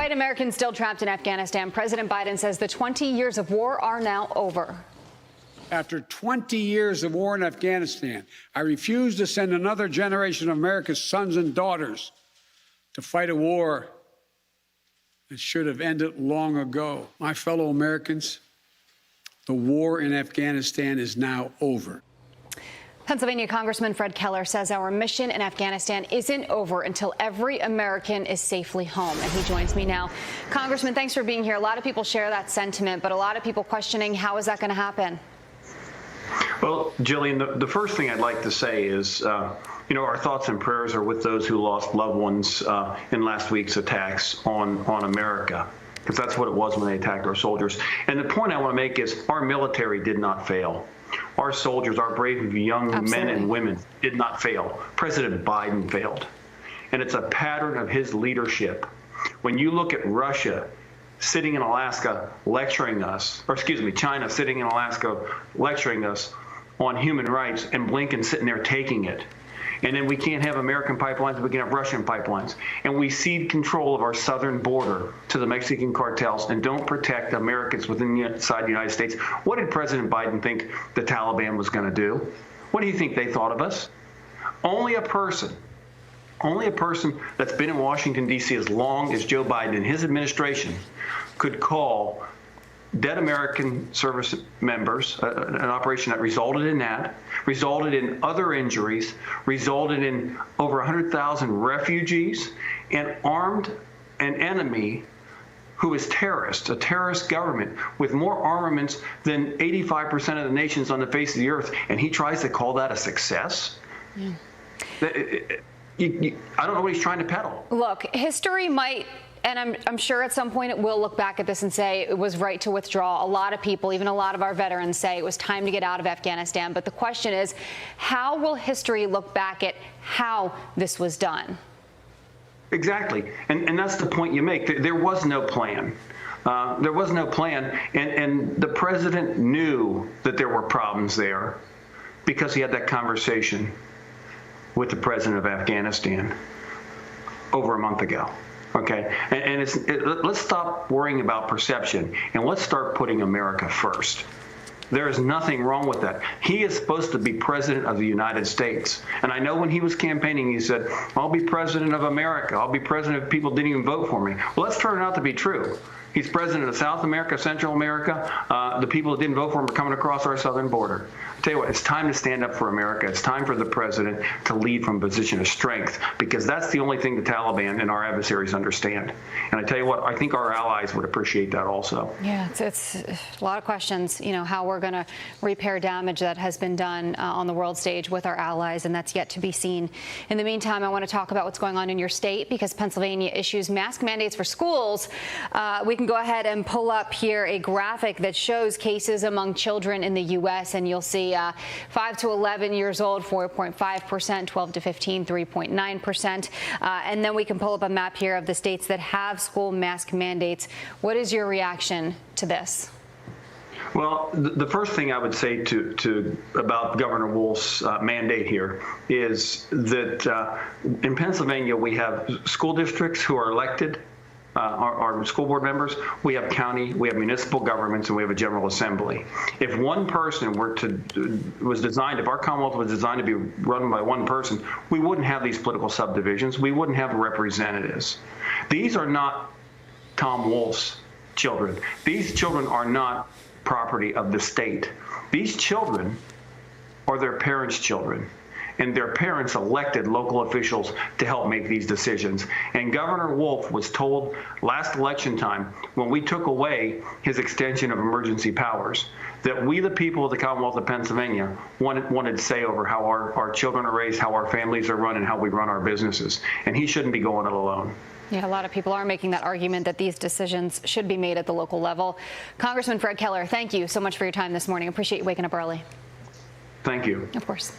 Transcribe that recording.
White Americans still trapped in Afghanistan. President Biden says the 20 years of war are now over. After 20 years of war in Afghanistan, I refuse to send another generation of America's sons and daughters to fight a war that should have ended long ago. My fellow Americans, the war in Afghanistan is now over. Pennsylvania Congressman Fred Keller says our mission in Afghanistan isn't over until every American is safely home. And he joins me now. Congressman, thanks for being here. A lot of people share that sentiment, but a lot of people questioning how is that going to happen? Well, Jillian, the first thing I'd like to say is, our thoughts and prayers are with those who lost loved ones in last week's attacks on America, because that's what it was when they attacked our soldiers. And the point I want to make is our military did not fail. Our soldiers, our brave young men and women did not fail. President Biden failed. And it's a pattern of his leadership. When you look at Russia sitting in Alaska lecturing us, or excuse me, China sitting in Alaska lecturing us on human rights, and Blinken sitting there taking it. And then we can't have American pipelines, we can have Russian pipelines. And we cede control of our southern border to the Mexican cartels and don't protect Americans inside the United States. What did President Biden think the Taliban was going to do? What do you think they thought of us? Only a person that's been in Washington, D.C. as long as Joe Biden and his administration could call dead American service members, an operation that resulted in other injuries, resulted in over 100,000 refugees, and armed an enemy who is a terrorist government with more armaments than 85% of the nations on the face of the earth, and he tries to call that a success? Yeah. I don't know what he's trying to peddle. Look, history might, and I'm sure at some point it will look back at this and say it was right to withdraw. A lot of people, even a lot of our veterans, say it was time to get out of Afghanistan. But the question is, how will history look back at how this was done? Exactly. And that's the point you make. There was no plan. There was no plan. And the president knew that there were problems there because he had that conversation with the president of Afghanistan over a month ago. Okay, and let's stop worrying about perception and let's start putting America first. There is nothing wrong with that. He is supposed to be president of the United States. And I know when he was campaigning, he said, I'll be president of America. I'll be president if people didn't even vote for me. Well, let's turn it out to be true. He's president of South America, Central America. The people that didn't vote for him are coming across our southern border. I tell you what, it's time to stand up for America. It's time for the president to lead from a position of strength, because that's the only thing the Taliban and our adversaries understand. And I tell you what, I think our allies would appreciate that also. Yeah, it's a lot of questions, how we're going to repair damage that has been done on the world stage with our allies, and that's yet to be seen. In the meantime, I want to talk about what's going on in your state, because Pennsylvania issues mask mandates for schools. We can go ahead and pull up here a graphic that shows cases among children in the U.S., and you'll see 5 to 11 years old, 4.5%, 12 to 15, 3.9%. And then we can pull up a map here of the states that have school mask mandates. What is your reaction to this? Well, the first thing I would say about Governor Wolf's mandate here is that in Pennsylvania we have school districts who are elected. Our school board members, we have county, we have municipal governments, and we have a general assembly. If one person if our Commonwealth was designed to be run by one person, we wouldn't have these political subdivisions. We wouldn't have representatives. These are not Tom Wolf's children. These children are not property of the state. These children are their parents' children. And their parents elected local officials to help make these decisions. And Governor Wolf was told last election time, when we took away his extension of emergency powers, that we, the people of the Commonwealth of Pennsylvania, wanted to say over how our children are raised, how our families are run, and how we run our businesses. And he shouldn't be going it alone. Yeah, a lot of people are making that argument that these decisions should be made at the local level. Congressman Fred Keller, thank you so much for your time this morning. Appreciate you waking up early. Thank you. Of course.